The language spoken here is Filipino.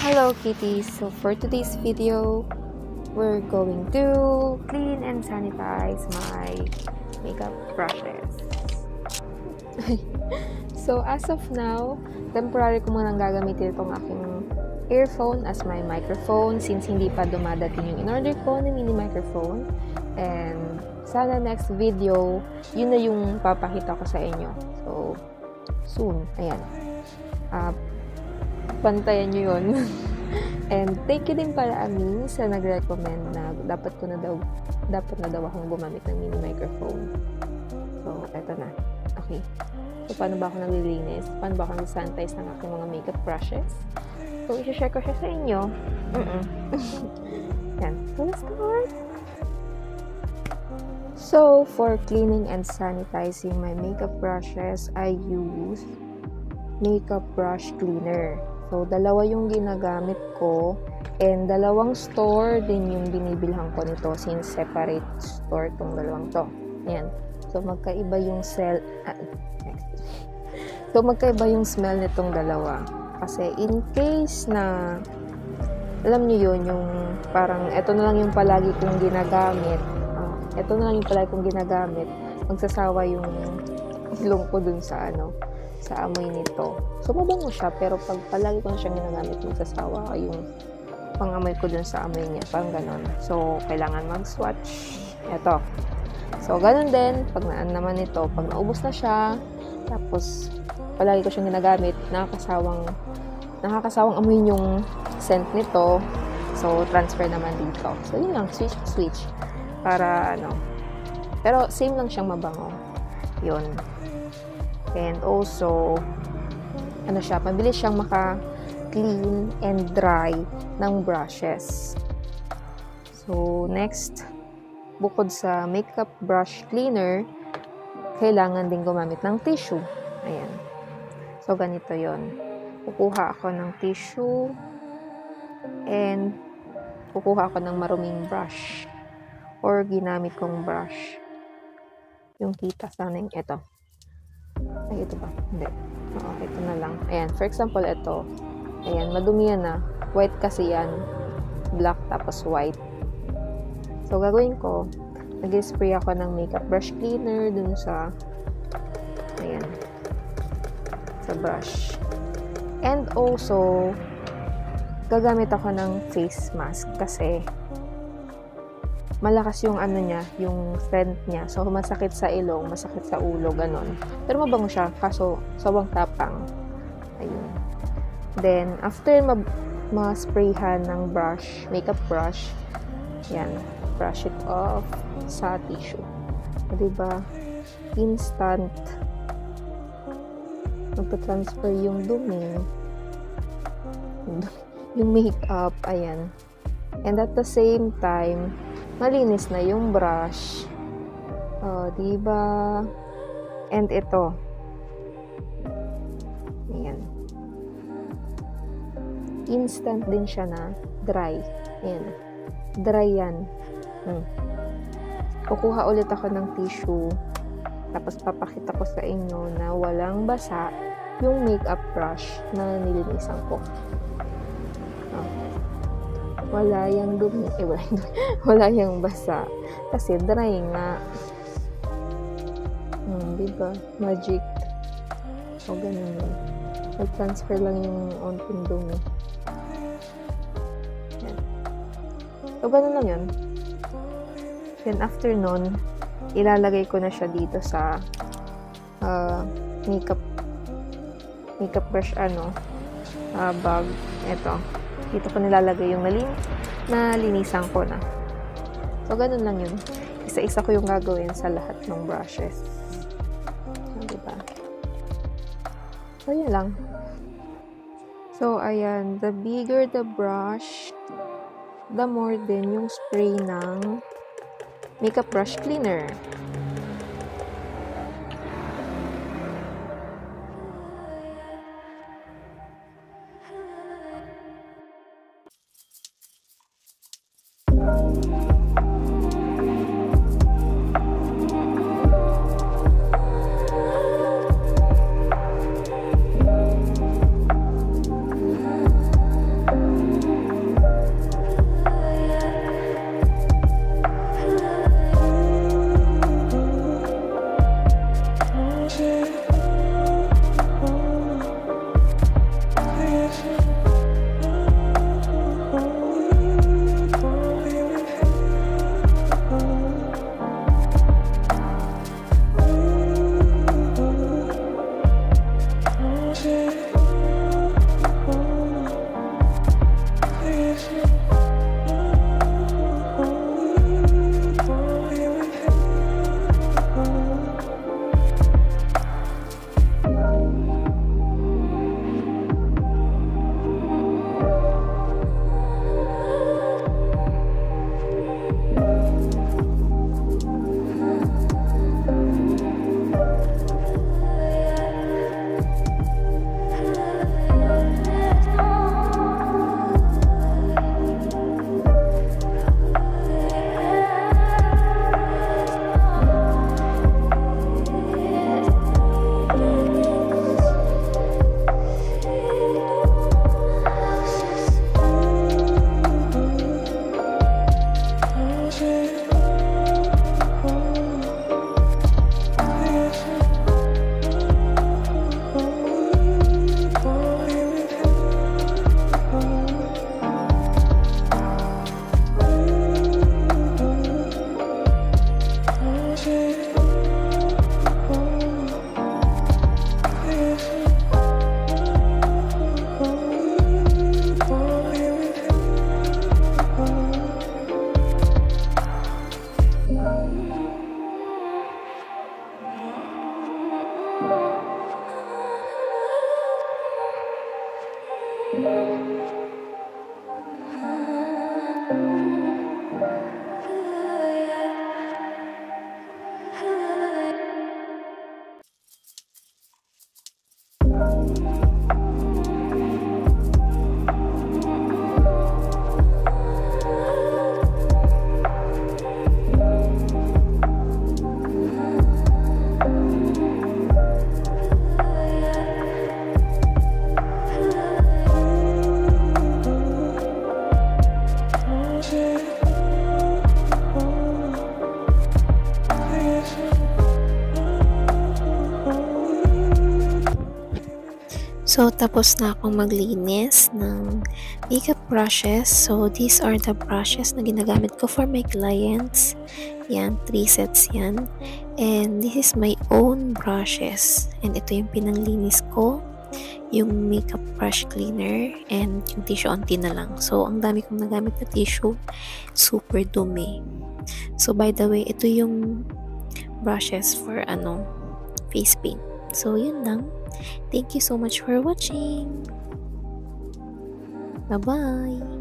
Hello kitties, so for today's video, we're going to clean and sanitize my makeup brushes. So as of now, temporary ko munang gagamitin itong aking earphone as my microphone since hindi pa dumadating yung in-order ko na mini microphone. And sana next video, yun na yung papakita ko sa inyo. So, soon. Ayan. Pantayan nyo yun. And thank you din pala Ami sa nag-recommend na dapat na daw akong gumamit ng mini microphone. So, eto na. Okay. So, paano ba ako naglilinis? Paano ba ako nag-sanitize ng aking mga makeup brushes? So, i-share ko siya sa inyo. Yan. So, let's start! So, for cleaning and sanitizing my makeup brushes, I use makeup brush cleaner. So, dalawa yung ginagamit ko and dalawang store din yung binibilhan ko nito since separate store tong dalawang to. Ayan. So, magkaiba yung magkaiba yung smell nitong dalawa. Kasi in case na alam niyo yun, yung parang ito na lang yung palagi kong ginagamit. Magsasawa yung ilong ko dun sa sa amoy nito. So, mabango siya, pero pag palagi ko na siyang ginagamit, magsasawa yung pangamoy ko dun sa amoy niya. Parang ganon. So, kailangan mag-swatch. Ito. So, ganon din. Pag naan naman ito, pag naubos na siya, tapos palagi ko siyang ginagamit, nakakasawang amoy yung scent nito. So, transfer naman dito. So, yun lang. Switch. Para pero same lang siyang mabango. Yun. And also, mabilis siyang maka-clean and dry ng brushes. So, next, bukod sa makeup brush cleaner, kailangan din gumamit ng tissue. Ayan. So, ganito yon. Kukuha ako ng tissue and kukuha ako ng maruming brush or ginamit kong brush. Yung kita sana yung ito. Ay, ito ba? Hindi. Oo, ito na lang. Ayan. For example, ito. Ayan, madumi yan na. White kasi yan. Black tapos white. So, gagawin ko, nag-spray ako ng makeup brush cleaner dun sa ayan. Sa brush. And also, gagamit ako ng face mask kasi malakas yung niya, yung scent niya. So, masakit sa ilong, masakit sa ulo, ganon. Pero mabango siya, kaso sawang tapang. Ayun. Then, after ma-sprayhan ng brush, makeup brush, yan, brush it off sa tissue. O, diba? Instant. Magpa-transfer yung dumi. Yung makeup, ayan. And at the same time, malinis na yung brush. O, diba? And ito. Ayan. Instant din siya na dry. Ayan. Dry yan. Kukuha ulit ako ng tissue. Tapos papakita ko sa inyo na walang basa yung makeup brush na nilinisan ko. Wala yung dumi. Wala yung basa. Kasi dry nga. Diba? Magic. O, ganun yun. Nag-transfer lang yung onting dumi. Yan. So, ganun lang yun. Then, after nun, ilalagay ko na siya dito sa makeup brush bag. Ito. Dito ko nilalagay yung nalinisan ko na. So, ganun lang yun. Isa-isa ko yung gagawin sa lahat ng brushes. So, diba? So, yun lang. So, ayan. The bigger the brush, the more din yung spray ng makeup brush cleaner. So, tapos na akong maglinis ng makeup brushes. So, these are the brushes na ginagamit ko for my clients. Yan, 3 sets yan. And this is my own brushes. And ito yung pinanglinis ko. Yung makeup brush cleaner and yung tissue onti na lang. So, ang dami kong nagamit na tissue. Super dumi. So, by the way, ito yung brushes for face paint. So, yun lang. Thank you so much for watching. Bye-bye.